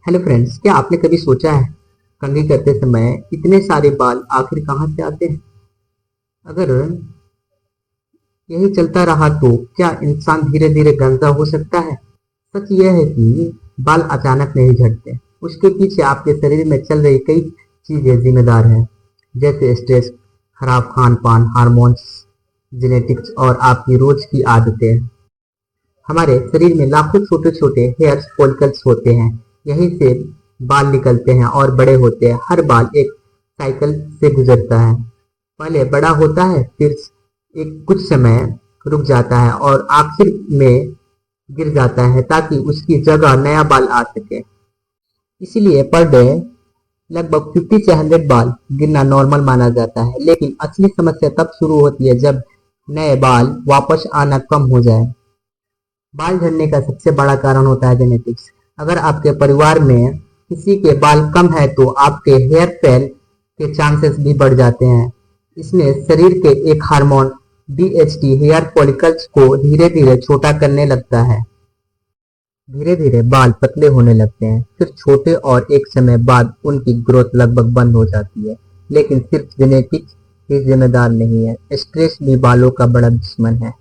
Hello friends, क्या आपने कभी सोचा है कंघी करते समय इतने सारे बाल आखिर कहाँ से आते हैं? अगर यही चलता रहा तो क्या इंसान धीरे धीरे गंजा हो सकता है? सच यह है कि बाल अचानक नहीं झड़ते। उसके पीछे आपके शरीर में चल रही कई चीजें जिम्मेदार हैं, जैसे स्ट्रेस, खराब खान पान, हार्मोन्स, जेनेटिक्स और आपकी रोज की आदतें। हमारे शरीर में लाखों छोटे छोटे हेयर फॉलिकल्स होते हैं। यहीं से बाल निकलते हैं और बड़े होते हैं। हर बाल एक साइकिल से गुजरता है। पहले बड़ा होता है, फिर एक कुछ समय रुक जाता है और आखिर में गिर जाता है ताकि उसकी जगह नया बाल आ सके। इसीलिए पर डे लगभग 50 से 100 बाल गिरना नॉर्मल माना जाता है। लेकिन असली समस्या तब शुरू होती है जब नए बाल वापस आना कम हो जाए। बाल झड़ने का सबसे बड़ा कारण होता है जेनेटिक्स। अगर आपके परिवार में किसी के बाल कम है तो आपके हेयर फॉल के चांसेस भी बढ़ जाते हैं। इसमें शरीर के एक हार्मोन डीएचटी हेयर फॉलिकल्स को धीरे धीरे छोटा करने लगता है। धीरे धीरे बाल पतले होने लगते हैं, फिर छोटे और एक समय बाद उनकी ग्रोथ लगभग बंद हो जाती है। लेकिन सिर्फ जेनेटिक्स ही जिम्मेदार नहीं है, स्ट्रेस भी बालों का बड़ा दुश्मन है।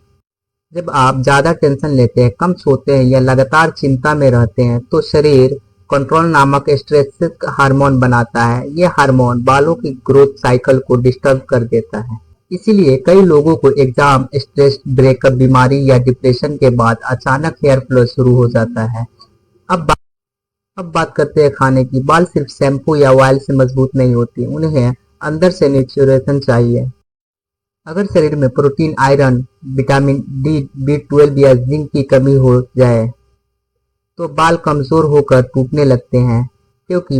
जब आप ज्यादा टेंशन लेते हैं, कम सोते हैं या लगातार चिंता में रहते हैं तो शरीर कंट्रोल नामक स्ट्रेस हार्मोन बनाता है। ये हार्मोन बालों की ग्रोथ साइकिल को डिस्टर्ब कर देता है। इसीलिए कई लोगों को एग्जाम, स्ट्रेस, ब्रेकअप, बीमारी या डिप्रेशन के बाद अचानक हेयर फ्लो शुरू हो जाता है। अब अब बात करते हैं खाने की। बाल सिर्फ शैम्पू या ऑयल से मजबूत नहीं होती, उन्हें अंदर से न्यूट्रिशन चाहिए। अगर शरीर में protein, iron, vitamin D, B12 या जिंक की कमी हो जाए तो बाल कमजोर होकर टूटने लगते हैं, क्योंकि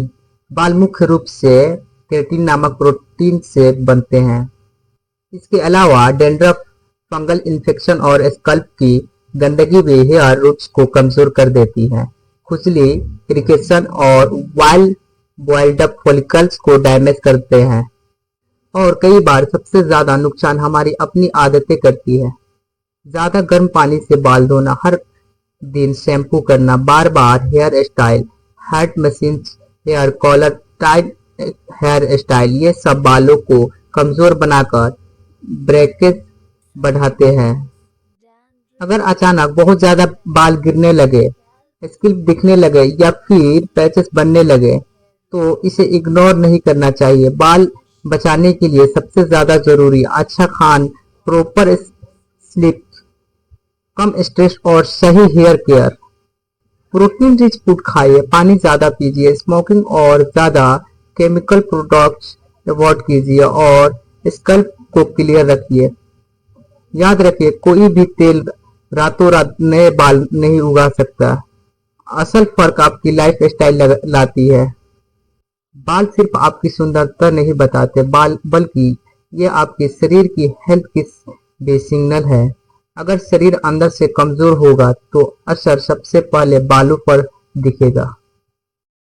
बाल मुख्य रूप से केराटिन नामक प्रोटीन से बनते हैं। इसके अलावा डेंड्रफ, फंगल इन्फेक्शन और स्कल्प की गंदगी भी हेयर रूट्स को कमजोर कर देती है। खुजली, इरिटेशन और वाइल्ड बॉइल्ड अप फॉलिकल्स को डैमेज करते हैं। और कई बार सबसे ज्यादा नुकसान हमारी अपनी आदतें करती है। ज्यादा गर्म पानी से बाल धोना, हर दिन शैम्पू करना, बार बार hair style, head machine, hair colour, tight hair style, ये सब बालों को कमजोर बनाकर ब्रेकेज बढ़ाते हैं। अगर अचानक बहुत ज्यादा बाल गिरने लगे, स्किल्प दिखने लगे या फिर पैचेस बनने लगे तो इसे इग्नोर नहीं करना चाहिए। बाल बचाने के लिए सबसे ज्यादा जरूरी अच्छा खान, प्रॉपर स्लीप, कम स्ट्रेस और सही hair care. Protein rich food खाइए, पानी ज्यादा पीजिए, स्मोकिंग और ज्यादा केमिकल प्रोडक्ट्स अवॉइड कीजिए और स्कल्प को क्लियर रखिए। याद रखिए, कोई भी तेल रातों रात नए बाल नहीं उगा सकता। असल फर्क आपकी लाइफ स्टाइल लाती है। बाल सिर्फ आपकी सुंदरता नहीं बताते बाल, बल्कि ये आपके शरीर की हेल्थ की भी सिग्नल है। अगर शरीर अंदर से कमजोर होगा तो असर सबसे पहले बालों पर दिखेगा।